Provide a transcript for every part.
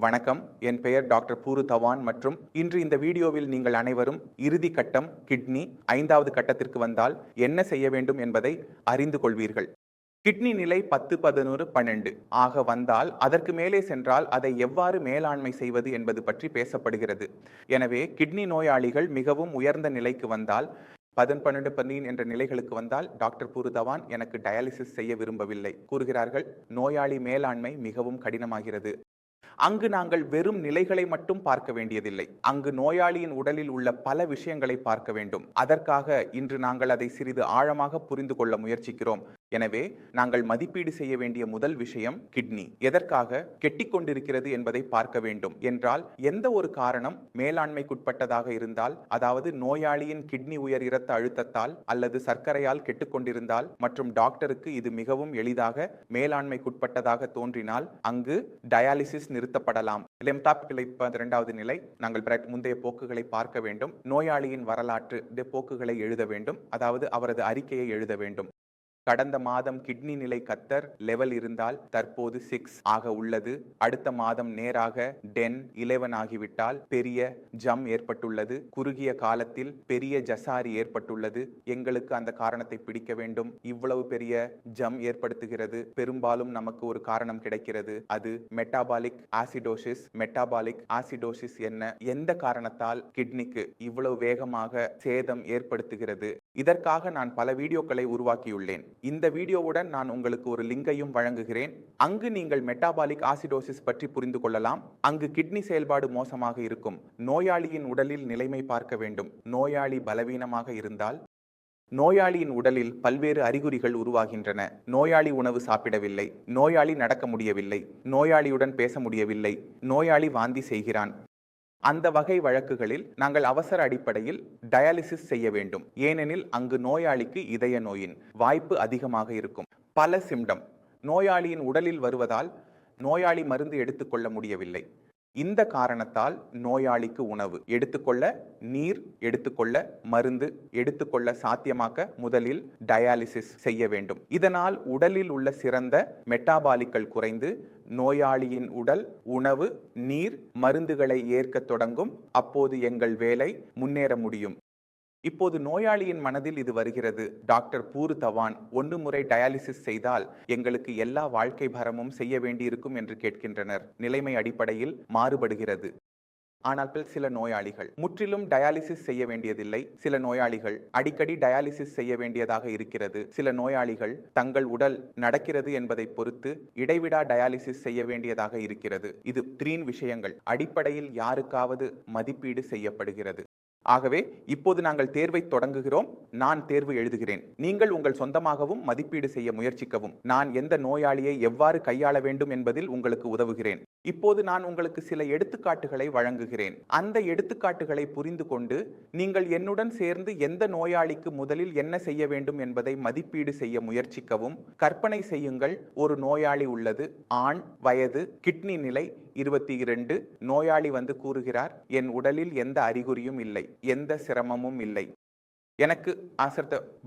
வணக்கம். என் பெயர் doctor poor Dhawan மற்றும் இன்று இந்த வீடியோவில் நீங்கள் அனைவரும் இறுதி கட்டம் கிட்னி 5வது கட்டத்திற்கு வந்தால் என்ன செய்ய வேண்டும் என்பதை அறிந்து கொள்வீர்கள். கிட்னி நிலை 10, 11, 12 ஆக வந்தால் அதற்கு மேலே சென்றால் அதை எவ்வாறு மேலாண்மை செய்வது என்பது பற்றி பேசப்படுகிறது. எனவே கிட்னி நோயாளிகள் மிகவும் உயர்ந்த நிலைக்கு வந்தால் 12, 13 என்ற நிலைகளுக்கு வந்தால் டாக்டர் பூரு தவான் எனக்கு டயாலிசிஸ் செய்ய விரும்பவில்லை கூறுகிறார்கள். நோயாளி மேலாண்மை மிகவும் கடினமாகிறது. அங்கு நாங்கள் வெறும் நிலைகளை மட்டும் பார்க்க வேண்டியதில்லை. அங்கு நோயாளியின் உடலில் உள்ள பல விஷயங்களை பார்க்க வேண்டும். அதற்காக இன்று நாங்கள் அதை சிறிது ஆழமாக புரிந்து கொள்ள முயற்சிக்கிறோம். எனவே நாங்கள் மதிப்பீடு செய்ய வேண்டிய முதல் விஷயம் கிட்னி எதற்காக கெட்டிக்கொண்டிருக்கிறது என்பதை பார்க்க வேண்டும் என்றால் எந்த ஒரு காரணம் மேலாண்மைக்குட்பட்டதாக இருந்தால், அதாவது நோயாளியின் கிட்னி உயர் இரத்த அழுத்தத்தால் அல்லது சர்க்கரையால் கெட்டுக்கொண்டிருந்தால் மற்றும் டாக்டருக்கு இது மிகவும் எளிதாக மேலாண்மைக்குட்பட்டதாக தோன்றினால் அங்கு டயாலிசிஸ் நிறுத்தப்படலாம். லெம்டாப்களை 2வது நிலை நாங்கள் முந்தைய போக்குகளை பார்க்க வேண்டும். நோயாளியின் வரலாற்று போக்குகளை எழுத வேண்டும், அதாவது அவரது அறிக்கையை எழுத வேண்டும். கடந்த மாதம் கிட்னி நிலை கத்தர் லெவல் இருந்தால் தற்போது 6 ஆக உள்ளது. அடுத்த மாதம் நேராக 10, 11 ஆகிவிட்டால் பெரிய ஜம் ஏற்பட்டுள்ளது. குறுகிய காலத்தில் பெரிய ஜசாரி ஏற்பட்டுள்ளது. எங்களுக்கு அந்த காரணத்தை பிடிக்க வேண்டும். இவ்வளவு பெரிய ஜம் ஏற்படுத்துகிறது. பெரும்பாலும் நமக்கு ஒரு காரணம் கிடைக்கிறது. அது மெட்டாபாலிக் ஆசிடோசிஸ். மெட்டாபாலிக் ஆசிடோசிஸ் என்ன, எந்த காரணத்தால் கிட்னிக்கு இவ்வளவு வேகமாக சேதம் ஏற்படுத்துகிறது? இதற்காக நான் பல வீடியோக்களை உருவாக்கியுள்ளேன். இந்த வீடியோவுடன் நான் உங்களுக்கு ஒரு லிங்கையும் வழங்குகிறேன். அங்கு நீங்கள் மெட்டாபாலிக் ஆசிடோசிஸ் பற்றி புரிந்து கொள்ளலாம். அங்கு கிட்னி செயல்பாடு மோசமாக இருக்கும். நோயாளியின் உடலில் நிலைமை பார்க்க வேண்டும். நோயாளி பலவீனமாக இருந்தால் நோயாளியின் உடலில் பல்வேறு அறிகுறிகள் உருவாகின்றன. நோயாளி உணவு சாப்பிடவில்லை, நோயாளி நடக்க முடியவில்லை, நோயாளியுடன் பேச முடியவில்லை, நோயாளி வாந்தி செய்கிறான். அந்த வகை வழக்குகளில் நாங்கள் அவசர அடிப்படையில் டயாலிசிஸ் செய்ய வேண்டும். ஏனெனில் அங்கு நோயாளிக்கு இதய நோயின் வாய்ப்பு அதிகமாக இருக்கும். பல சிம்டம் நோயாளியின் உடலில் வருவதால் நோயாளி மருந்து எடுத்துக்கொள்ள முடியவில்லை. இந்த காரணத்தால் நோயாளிக்கு உணவு எடுத்துக்கொள்ள, நீர் எடுத்துக்கொள்ள, மருந்து எடுத்துக்கொள்ள சாத்தியமாக்க முதலில் டயாலிசிஸ் செய்ய வேண்டும். இதனால் உடலில் உள்ள சிறந்த மெட்டாபாலிக்கள் குறைந்து நோயாளியின் உடல் உணவு, நீர், மருந்துகளை ஏற்க தொடங்கும். அப்போது எங்கள் வேலை முன்னேற முடியும். இப்போது நோயாளியின் மனதில் இது வருகிறது, டாக்டர் பூரு தவான் 1 முறை டயாலிசிஸ் செய்தால் எங்களுக்கு எல்லா வாழ்க்கை பாரமும் செய்ய வேண்டியிருக்கும் என்று கேட்கின்றனர். நிலைமை அடிப்படையில் மாறுபடுகிறது. ஆனால் சில நோயாளிகள் முற்றிலும் டயாலிசிஸ் செய்ய வேண்டியதில்லை. சில நோயாளிகள் அடிக்கடி டயாலிசிஸ் செய்ய வேண்டியதாக இருக்கிறது. சில நோயாளிகள் தங்கள் உடல் நடக்கிறது என்பதை பொறுத்து இடைவிடா டயாலிசிஸ் செய்ய வேண்டியதாக இருக்கிறது. இது 3 விஷயங்கள் அடிப்படையில் யாருக்காவது மதிப்பீடு செய்யப்படுகிறது. ஆகவே இப்போது நாங்கள் தேர்வை தொடங்குகிறோம். நான் தேர்வு எழுதுகிறேன். நீங்கள் உங்கள் சொந்தமாகவும் மதிப்பீடு செய்ய முயற்சிக்கவும். நான் எந்த நோயாளியை எவ்வாறு கையாள வேண்டும் என்பதில் உங்களுக்கு உதவுகிறேன். இப்போது நான் உங்களுக்கு சில எடுத்துக்காட்டுகளை வழங்குகிறேன். அந்த எடுத்துக்காட்டுகளை புரிந்து கொண்டு நீங்கள் என்னுடன் சேர்ந்து எந்த நோயாளிக்கு முதலில் என்ன செய்ய வேண்டும் என்பதை மதிப்பீடு செய்ய முயற்சிக்கவும். கற்பனை செய்யுங்கள், ஒரு நோயாளி உள்ளது. ஆண், வயது, கிட்னி நிலை 22. நோயாளி வந்து கூறுகிறார், என் உடலில் எந்த அறிகுறியும் இல்லை, எந்த சிரமமும் இல்லை, எனக்கு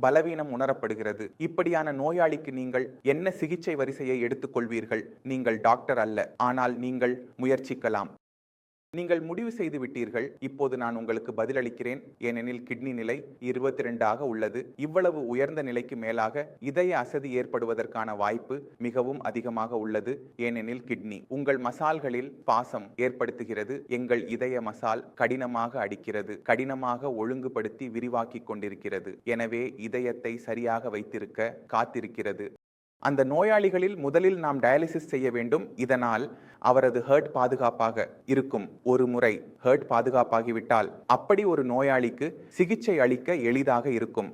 பலவீனம் உணரப்படுகிறது. இப்படியான நோயாளிக்கு நீங்கள் என்ன சிகிச்சை வரிசையை எடுத்துக்கொள்வீர்கள்? நீங்கள் டாக்டர் அல்ல, ஆனால் நீங்கள் முயற்சிக்கலாம். நீங்கள் முடிவு செய்து விட்டீர்கள். இப்போது நான் உங்களுக்கு பதிலளிக்கிறேன். ஏனெனில் கிட்னி நிலை 22 உள்ளது. இவ்வளவு உயர்ந்த நிலைக்கு மேலாக இதய அசதி ஏற்படுவதற்கான வாய்ப்பு மிகவும் அதிகமாக உள்ளது. ஏனெனில் கிட்னி உங்கள் மசால்களில் பாசம் ஏற்படுத்துகிறது. எங்கள் இதய மசால் கடினமாக அடிக்கிறது, கடினமாக ஒழுங்குபடுத்தி விரிவாக்கி கொண்டிருக்கிறது. எனவே இதயத்தை சரியாக வைத்திருக்க காத்திருக்கிறது. அந்த நோயாளிகளில் முதலில் நாம் டயாலிசிஸ் செய்ய வேண்டும். இதனால் அவரது ஹர்ட் பாதுகாப்பாக இருக்கும். ஒரு முறை ஹர்ட் பாதுகாப்பாகிவிட்டால் அப்படி ஒரு நோயாளிக்கு சிகிச்சை அளிக்க எளிதாக இருக்கும்.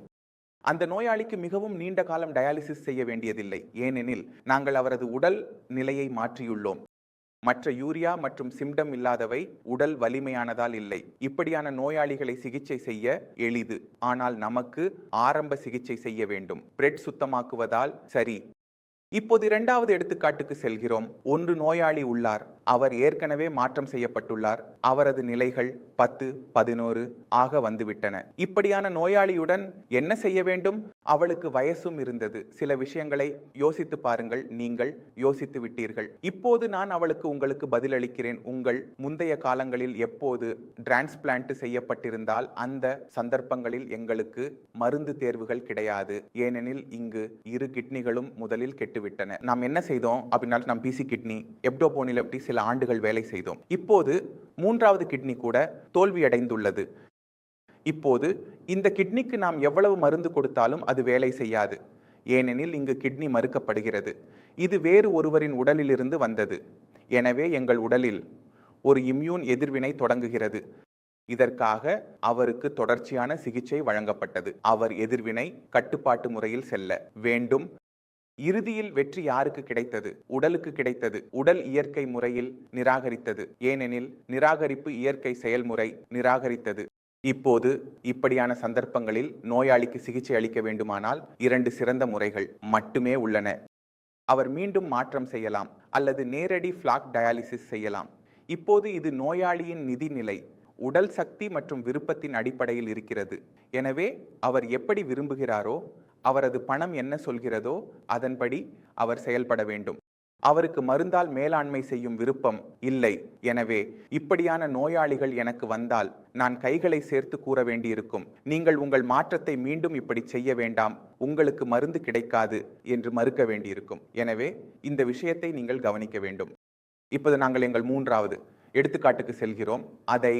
அந்த நோயாளிக்கு மிகவும் நீண்ட காலம் டயாலிசிஸ் செய்ய வேண்டியதில்லை. ஏனெனில் நாங்கள் அவரது உடல் நிலையை மாற்றியுள்ளோம். மற்ற யூரியா மற்றும் சிம்டம் இல்லாதவை உடல் வலிமையானதால் இல்லை. இப்படியான நோயாளிகளை சிகிச்சை செய்ய எளிது. ஆனால் நமக்கு ஆரம்ப சிகிச்சை செய்ய வேண்டும். பிரெட் சுத்தமாக்குவதால் சரி. இப்போது 2வது எடுத்துக்காட்டுக்கு செல்கிறோம். 1 நோயாளி உள்ளார். அவர் ஏற்கனவே மாற்றம் செய்யப்பட்டுள்ளார். அவரது நிலைகள் 10, 11 ஆக வந்துவிட்டன. இப்படியான நோயாளியுடன் என்ன செய்ய வேண்டும்? அவளுக்கு வயசும் இருந்தது. சில விஷயங்களை யோசித்து பாருங்கள். நீங்கள் யோசித்து விட்டீர்கள். இப்போது நான் உங்களுக்கு பதிலளிக்கிறேன். உங்கள் முந்தைய காலங்களில் எப்போது டிரான்ஸ்பிளான்ட் செய்யப்பட்டிருந்தால் அந்த சந்தர்ப்பங்களில் எங்களுக்கு மருந்து தேர்வுகள் கிடையாது. ஏனெனில் இங்கு 2 கிட்னிகளும் முதலில் கெட்டுவிட்டன. நாம் என்ன செய்தோம் அப்படின்னா, நாம் பிசி கிட்னி, எப்டோபோனிலப்டி சில ஆண்டுகள் வேலை செய்தோம். இப்போது 3வது கிட்னி கூட தோல்வியடைந்துள்ளது. இப்போது இந்த கிட்னிக்கு நாம் எவ்வளவு மருந்து கொடுத்தாலும் அது வேலை செய்யாது. ஏனெனில் இங்கு கிட்னி மறுக்கப்படுகிறது. இது வேறு ஒருவரின் உடலிலிருந்து வந்தது. எனவே எங்கள் உடலில் ஒரு இம்யூன் எதிர்வினை தொடங்குகிறது. இதற்காக அவருக்கு தொடர்ச்சியான சிகிச்சை வழங்கப்பட்டது. அவர் எதிர்வினை கட்டுப்பாட்டு முறையில் செல்ல வேண்டும். இறுதியில் வெற்றி யாருக்கு கிடைத்தது? உடலுக்கு கிடைத்தது. உடல் இயற்கை முறையில் நிராகரித்தது. ஏனெனில் நிராகரிப்பு இயற்கை செயல்முறை நிராகரித்தது. இப்போது இப்படியான சந்தர்ப்பங்களில் நோயாளிக்கு சிகிச்சை அளிக்க வேண்டுமானால் 2 சிறந்த முறைகள் மட்டுமே உள்ளன. அவர் மீண்டும் மாற்றம் செய்யலாம் அல்லது நேரடி பிளாக் டயாலிசிஸ் செய்யலாம். இப்போது இது நோயாளியின் நிதி நிலை, உடல் சக்தி மற்றும் விருப்பத்தின் அடிப்படையில் இருக்கிறது. எனவே அவர் எப்படி விரும்புகிறாரோ, அவரது பணம் என்ன சொல்கிறதோ அதன்படி அவர் செயல்பட வேண்டும். அவருக்கு மருந்தால் மேலாண்மை செய்யும் விருப்பம் இல்லை. எனவே இப்படியான நோயாளிகள் எனக்கு வந்தால் நான் கைகளை சேர்த்து கூற வேண்டியிருக்கும். நீங்கள் உங்கள் மாற்றத்தை மீண்டும் இப்படி செய்ய வேண்டாம், உங்களுக்கு மருந்து கிடைக்காது என்று மறுக்க வேண்டியிருக்கும். எனவே இந்த விஷயத்தை நீங்கள் கவனிக்க வேண்டும். இப்போது நாங்கள் எங்கள் 3வது எடுத்துக்காட்டுக்கு செல்கிறோம். அதை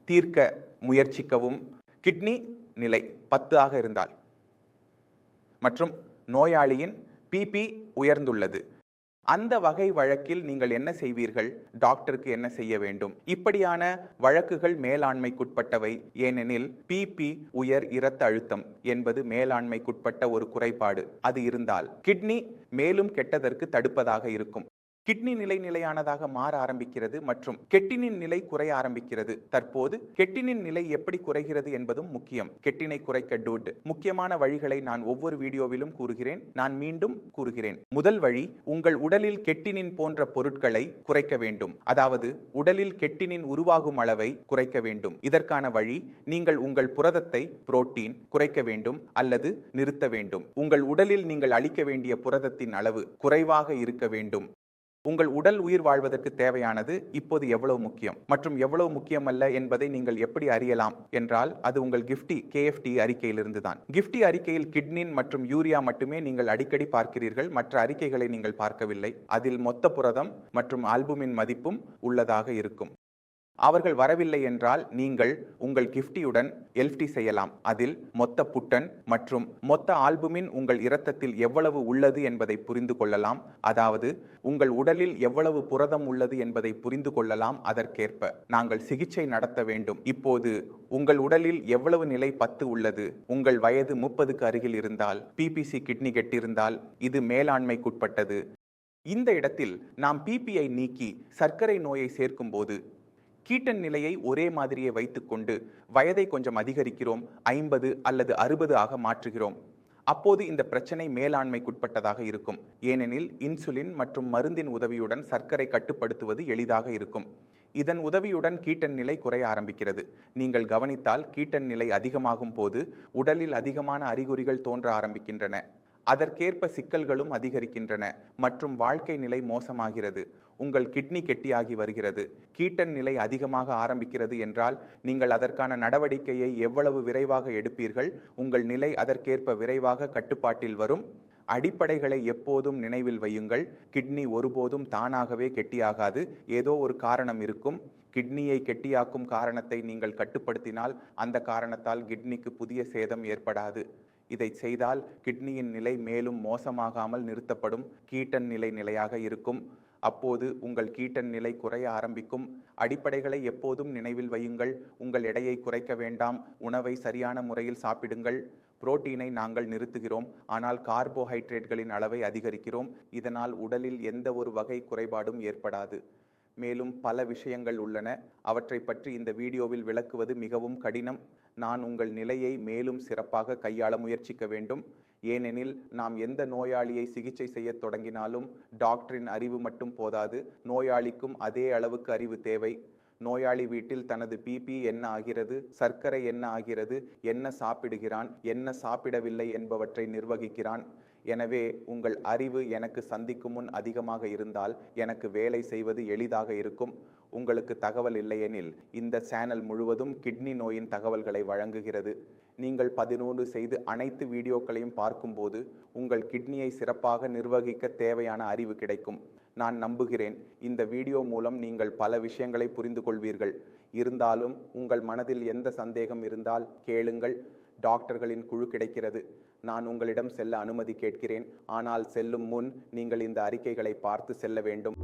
தீர்க்க முயற்சிக்கவும். கிட்னி நிலை 10 ஆக இருந்தால் மற்றும் நோயாளியின் பிபி உயர்ந்துள்ளது. அந்த வகை வழக்கில் நீங்கள் என்ன செய்வீர்கள்? டாக்டருக்கு என்ன செய்ய வேண்டும்? இப்படியான வழக்குகள் மேலாண்மைக்குட்பட்டவை. ஏனெனில் பிபி உயர் இரத்த அழுத்தம் என்பது மேலாண்மைக்குட்பட்ட ஒரு குறைபாடு. அது இருந்தால் கிட்னி மேலும் கெட்டதற்கு தடுப்பதாக இருக்கும். கிட்னி நிலையானதாக மாற ஆரம்பிக்கிறது மற்றும் கெட்டினின் நிலை குறைய ஆரம்பிக்கிறது. தற்போது கெட்டினின் நிலை எப்படி குறைகிறது என்பதும் முக்கியம். கெட்டினை குறைக்க முக்கியமான வழிகளை நான் ஒவ்வொரு வீடியோவிலும் கூறுகிறேன். நான் மீண்டும் கூறுகிறேன். முதல் வழி, உங்கள் உடலில் கெட்டினின் போன்ற பொருட்களை குறைக்க வேண்டும். அதாவது உடலில் கெட்டினின் உருவாகும் அளவை குறைக்க வேண்டும். இதற்கான வழி, நீங்கள் உங்கள் புரதத்தை புரோட்டீன் குறைக்க வேண்டும் அல்லது நிறுத்த வேண்டும். உங்கள் உடலில் நீங்கள் அளிக்க வேண்டிய புரதத்தின் அளவு குறைவாக இருக்க வேண்டும். உங்கள் உடல் உயிர் வாழ்வதற்கு தேவையானது இப்போது எவ்வளவு முக்கியம் மற்றும் எவ்வளவு முக்கியமல்ல என்பதை நீங்கள் எப்படி அறியலாம் என்றால், அது உங்கள் KFT அறிக்கையிலிருந்து தான். கிஃப்டி அறிக்கையில் கிட்னின் மற்றும் யூரியா மட்டுமே நீங்கள் அடிக்கடி பார்க்கிறீர்கள். மற்ற அறிக்கைகளை நீங்கள் பார்க்கவில்லை. அதில் மொத்த புரதம் மற்றும் ஆல்புமின் மதிப்பும் உள்ளதாக இருக்கும். அவர்கள் வரவில்லை என்றால் நீங்கள் உங்கள் கிஃப்டியுடன் எல்டி செய்யலாம். அதில் மொத்த புட்டன் மற்றும் மொத்த ஆல்புமின் உங்கள் இரத்தத்தில் எவ்வளவு உள்ளது என்பதை புரிந்து கொள்ளலாம். அதாவது உங்கள் உடலில் எவ்வளவு புரதம் உள்ளது என்பதை புரிந்து கொள்ளலாம். அதற்கேற்ப நாங்கள் சிகிச்சை நடத்த வேண்டும். இப்போது உங்கள் உடலில் எவ்வளவு நிலை 10 உள்ளது, உங்கள் வயது 30க்கு அருகில் இருந்தால், பிபிசி கிட்னி கெட்டிருந்தால் இது மேலாண்மைக்குட்பட்டது. இந்த இடத்தில் நாம் பிபியை நீக்கி சர்க்கரை நோயை சேர்க்கும் போது கீட்டன் நிலையை ஒரே மாதிரியே வைத்துக்கொண்டு வயதை கொஞ்சம் அதிகரிக்கிறோம், 50 அல்லது 60 ஆக மாற்றுகிறோம். அப்போது இந்த பிரச்சனை மேலாண்மைக்குட்பட்டதாக இருக்கும். ஏனெனில் இன்சுலின் மற்றும் மருந்தின் உதவியுடன் சர்க்கரை கட்டுப்படுத்துவது எளிதாக இருக்கும். இதன் உதவியுடன் கீட்டன் நிலை குறைய ஆரம்பிக்கிறது. நீங்கள் கவனித்தால் கீட்டன் நிலை அதிகமாகும் போது உடலில் அதிகமான அறிகுறிகள் தோன்ற ஆரம்பிக்கின்றன. அதற்கேற்ப சிக்கல்களும் அதிகரிக்கின்றன மற்றும் வாழ்க்கை நிலை மோசமாகிறது. உங்கள் கிட்னி கெட்டியாகி வருகிறது. கீட்டன் நிலை அதிகமாக ஆரம்பிக்கிறது என்றால் நீங்கள் அதற்கான நடவடிக்கையை எவ்வளவு விரைவாக எடுப்பீர்கள், உங்கள் நிலை அதற்கேற்ப விரைவாக கட்டுப்பாட்டில் வரும். அடிப்படைகளை எப்போதும் நினைவில் வையுங்கள். கிட்னி ஒருபோதும் தானாகவே கெட்டியாகாது. ஏதோ ஒரு காரணம் இருக்கும். கிட்னியை கெட்டியாக்கும் காரணத்தை நீங்கள் கட்டுப்படுத்தினால் அந்த காரணத்தால் கிட்னிக்கு புதிய சேதம் ஏற்படாது. இதை செய்தால் கிட்னியின் நிலை மேலும் மோசமாகாமல் நிறுத்தப்படும். கீட்டன் நிலை நிலையாக இருக்கும். அப்போது உங்கள் கீட்டன் நிலை குறைய ஆரம்பிக்கும். அடிப்படைகளை எப்போதும் நினைவில் வையுங்கள். உங்கள் எடையை குறைக்க வேண்டாம். உணவை சரியான முறையில் சாப்பிடுங்கள். புரோட்டீனை நாங்கள் நிறுத்துகிறோம், ஆனால் கார்போஹைட்ரேட்களின் அளவை அதிகரிக்கிறோம். இதனால் உடலில் எந்த ஒரு வகை குறைபாடும் ஏற்படாது. மேலும் பல விஷயங்கள் உள்ளன. அவற்றை பற்றி இந்த வீடியோவில் விளக்குவது மிகவும் கடினம். நான் உங்கள் நிலையை மேலும் சிறப்பாக கையாள முயற்சிக்க வேண்டும். ஏனெனில் நாம் எந்த நோயாளியை சிகிச்சை செய்ய தொடங்கினாலும் டாக்டரின் அறிவு மட்டும் போதாது, நோயாளிக்கும் அதே அளவுக்கு அறிவு தேவை. நோயாளி வீட்டில் தனது பிபி என்ன ஆகிறது, சர்க்கரை என்ன ஆகிறது, என்ன சாப்பிடுகிறான், என்ன சாப்பிடவில்லை என்பவற்றை நிர்வகிக்கிறான். எனவே உங்கள் அறிவு எனக்கு சந்திக்கும் முன் அதிகமாக இருந்தால் எனக்கு வேலை செய்வது எளிதாக இருக்கும். உங்களுக்கு தகவல் இல்லையெனில் இந்த சேனல் முழுவதும் கிட்னி நோயின் தகவல்களை வழங்குகிறது. நீங்கள் 11 செய்து அனைத்து வீடியோக்களையும் பார்க்கும்போது உங்கள் கிட்னியை சிறப்பாக நிர்வகிக்க தேவையான அறிவு கிடைக்கும். நான் நம்புகிறேன் இந்த வீடியோ மூலம் நீங்கள் பல விஷயங்களை புரிந்து கொள்வீர்கள். இருந்தாலும் உங்கள் மனதில் எந்த சந்தேகம் இருந்தால் கேளுங்கள். டாக்டர்களின் குழு கிடைக்கிறது. நான் உங்களிடம் செல்ல அனுமதி கேட்கிறேன். ஆனால் செல்லும் முன் நீங்கள் இந்த அறிக்கைகளை பார்த்து செல்ல வேண்டும்.